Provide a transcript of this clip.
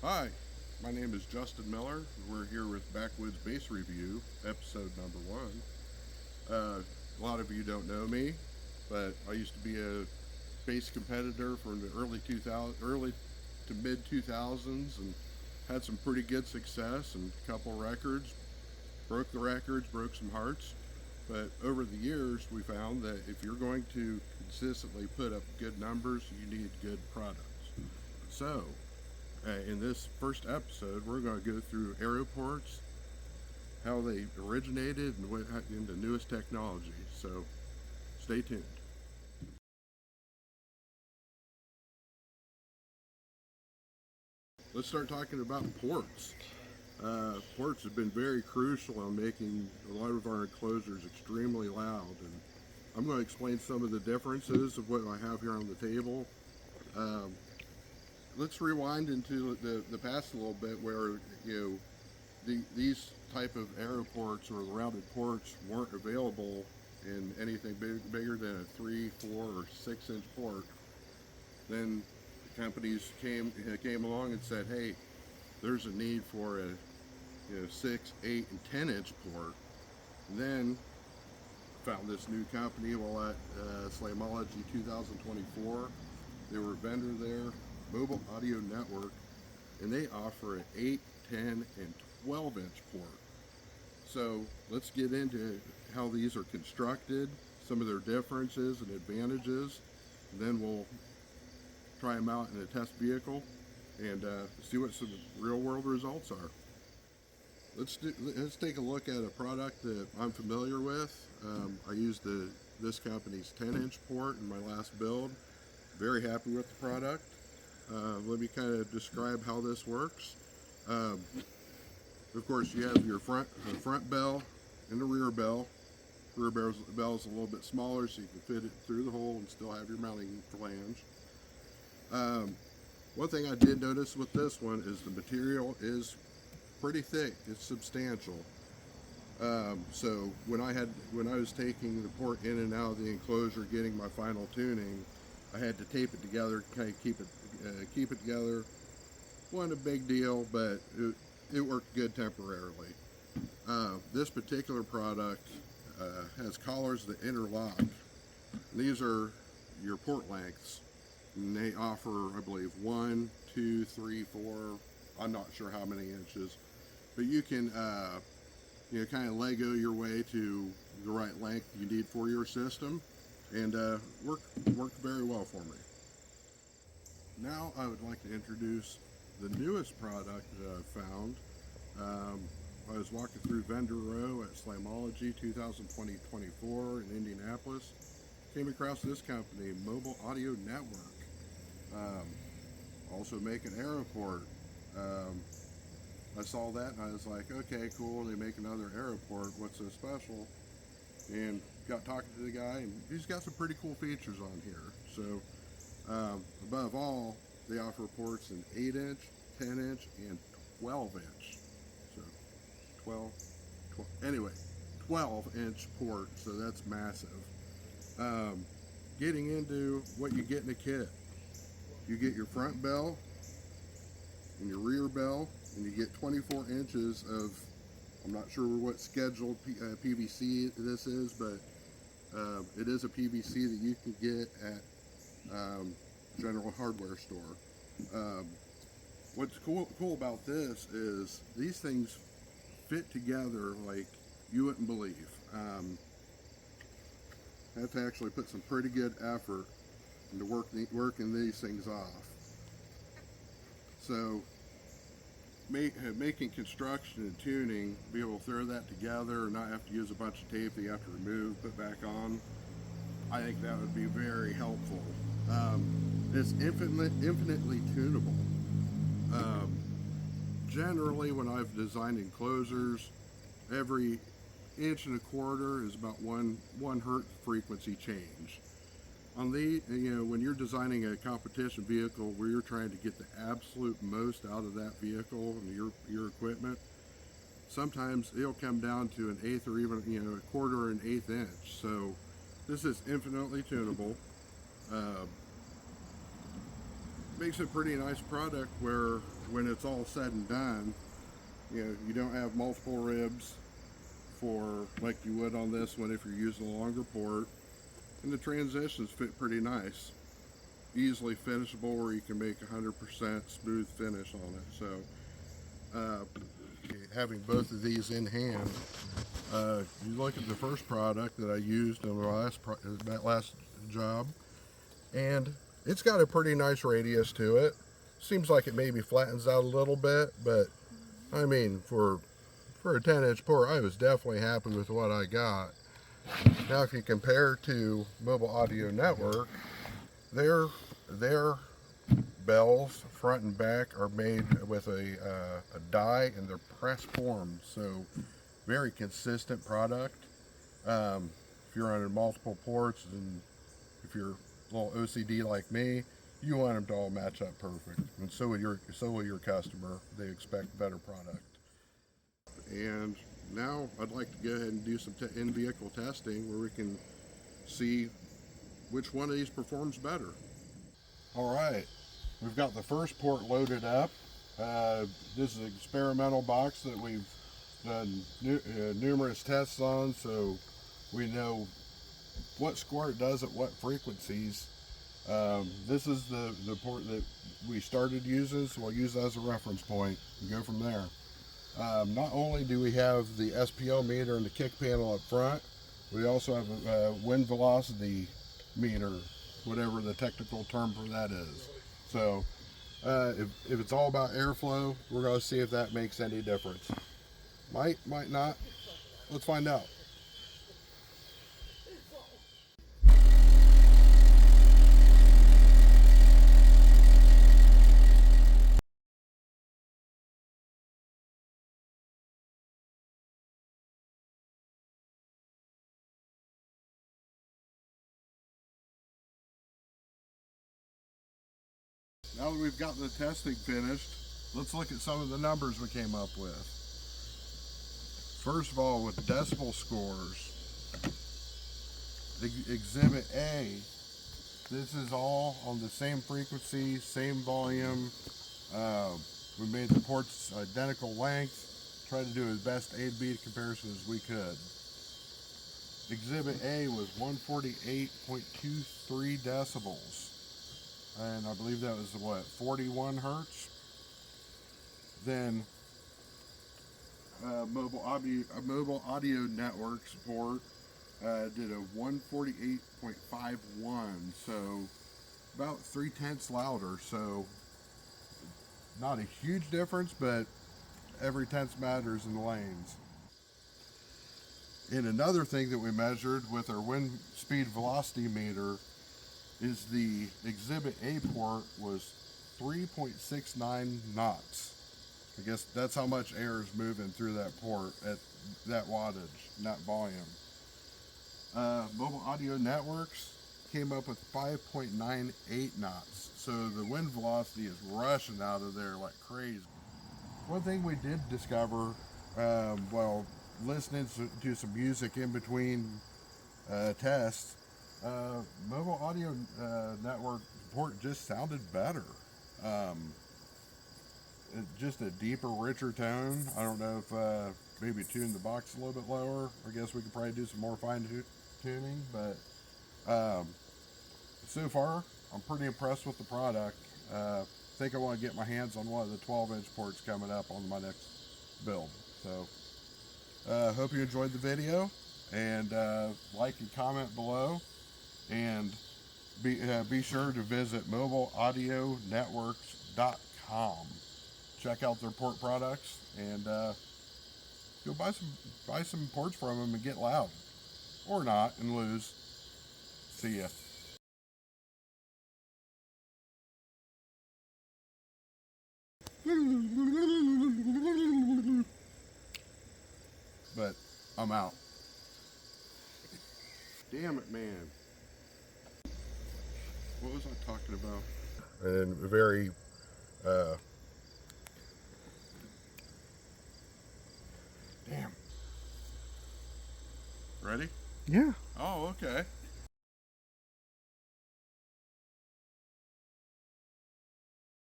Hi, my name is Justin Miller. We're here with Backwoods Base Review, episode number one. A lot of you don't know me, but I used to be a base competitor from the early to mid 2000s, and had some pretty good success and a couple records. Broke the records, broke some hearts. But over the years, we found that if you're going to consistently put up good numbers, you need good products. So, in this first episode, we're going to go through aeroports, how they originated, and what in the newest technology. So, stay tuned. Let's start talking about ports. Ports have been very crucial on making a lot of our enclosures extremely loud, and I'm going to explain some of the differences of what I have here on the table. Um, let's rewind into the past a little bit, where these type of aeroports or the rounded ports weren't available in anything bigger than a 3, 4, or 6 inch port. Then the companies came along and said, "Hey, there's a need for a 6, 8, and 10 inch port." And then found this new company while at Slamology 2024. They were a vendor there, Mobile Audio Network, and they offer an 8, 10, and 12-inch port. So let's get into how these are constructed, some of their differences and advantages, and then we'll try them out in a test vehicle and see what some real world results are. Let's take a look at a product that I'm familiar with. I used this company's 10-inch port in my last build. Very happy with the product. Let me kind of describe how this works. Um, of course, you have your front bell and the rear bell. Rear bell is a little bit smaller, so you can fit it through the hole and still have your mounting flange. One thing I did notice with this one is the material is pretty thick. It's substantial. So when I was taking the port in and out of the enclosure, getting my final tuning, I had to tape it together, kind of keep it together. Wasn't a big deal, but it worked good temporarily. This particular product has collars that interlock. These are your port lengths, and they offer, I believe, 1, 2, 3, 4. I'm not sure how many inches, but you can kind of Lego your way to the right length you need for your system, and worked very well for me. Now I would like to introduce the newest product that I've found. I was walking through Vendor Row at Slamology 2024 in Indianapolis. Came across this company, Mobile Audio Network. Um, Also make an aeroport. I saw that and I was like, okay, cool. They make another aeroport. What's so special? And got talking to the guy, and he's got some pretty cool features on here. So, above all, they offer ports in 8-inch, 10-inch, and 12-inch. So, 12, anyway, 12-inch port. So that's massive. Um, Getting into what you get in a kit, you get your front bell and your rear bell, and you get 24 inches of, I'm not sure what scheduled PVC this is, but it is a PVC that you can get at general hardware store. Um, what's cool about this is these things fit together like you wouldn't believe. I have to actually put some pretty good effort into working these things off. So making construction and tuning, be able to throw that together and not have to use a bunch of tape that you have to remove, put back on, I think that would be very helpful. It's infinitely tunable. Um, Generally, when I've designed enclosures, every inch and a quarter is about one hertz frequency change. On when you're designing a competition vehicle where you're trying to get the absolute most out of that vehicle and your equipment, sometimes it'll come down to an eighth or even a quarter or an eighth inch. So this is infinitely tunable. Uh, Makes a pretty nice product where when it's all said and done, you don't have multiple ribs for like you would on this one if you're using a longer port, and the transitions fit pretty nice, easily finishable where you can make 100% smooth finish on it. So having both of these in hand, you look at the first product that I used on that last job, and it's got a pretty nice radius to it. Seems like it maybe flattens out a little bit, but I mean, for a 10-inch port, I was definitely happy with what I got. Now, if you compare to Mobile Audio Network, their bells, front and back, are made with a die, and they're press formed, so very consistent product. If you're running multiple ports, and if you're a little OCD like me, you want them to all match up perfect, and so will your customer. They expect better product. And now I'd like to go ahead and do some in-vehicle testing where we can see which one of these performs better. All right, we've got the first port loaded up. This is an experimental box that we've done numerous tests on, so we know what score it does at what frequencies. This is the port that we started using, so we'll use that as a reference point and go from there. Not only do we have the SPL meter and the kick panel up front, we also have a wind velocity meter, whatever the technical term for that is. So if it's all about airflow, we're going to see if that makes any difference. Might not. Let's find out. Now that we've got the testing finished, let's look at some of the numbers we came up with. First of all, with decibel scores, Exhibit A, this is all on the same frequency, same volume. We made the ports identical length, tried to do as best A to B comparison as we could. Exhibit A was 148.23 decibels. And I believe that was what, 41 hertz. Then Mobile Audio Network support did a 148.51, so about 3/10 louder. So not a huge difference, but every tenth matters in the lanes. And another thing that we measured with our wind speed velocity meter is the Exhibit A port was 3.69 knots. I guess that's how much air is moving through that port at that wattage, that volume. Mobile Audio Networks came up with 5.98 knots. So the wind velocity is rushing out of there like crazy. One thing we did discover while listening to some music in between tests, Mobile Audio Network port just sounded better. Just a deeper, richer tone. I don't know if maybe tune the box a little bit lower. I guess we could probably do some more fine tuning, but so far I'm pretty impressed with the product. I think I want to get my hands on one of the 12-inch ports coming up on my next build. So hope you enjoyed the video, and like and comment below, and be sure to visit mobileaudionetworks.com. Check out their port products, and go buy some ports from them and get loud, or not, and lose. See ya. But I'm out. Damn it, man. What was I talking about? And very damn. Ready? Yeah. Oh, okay.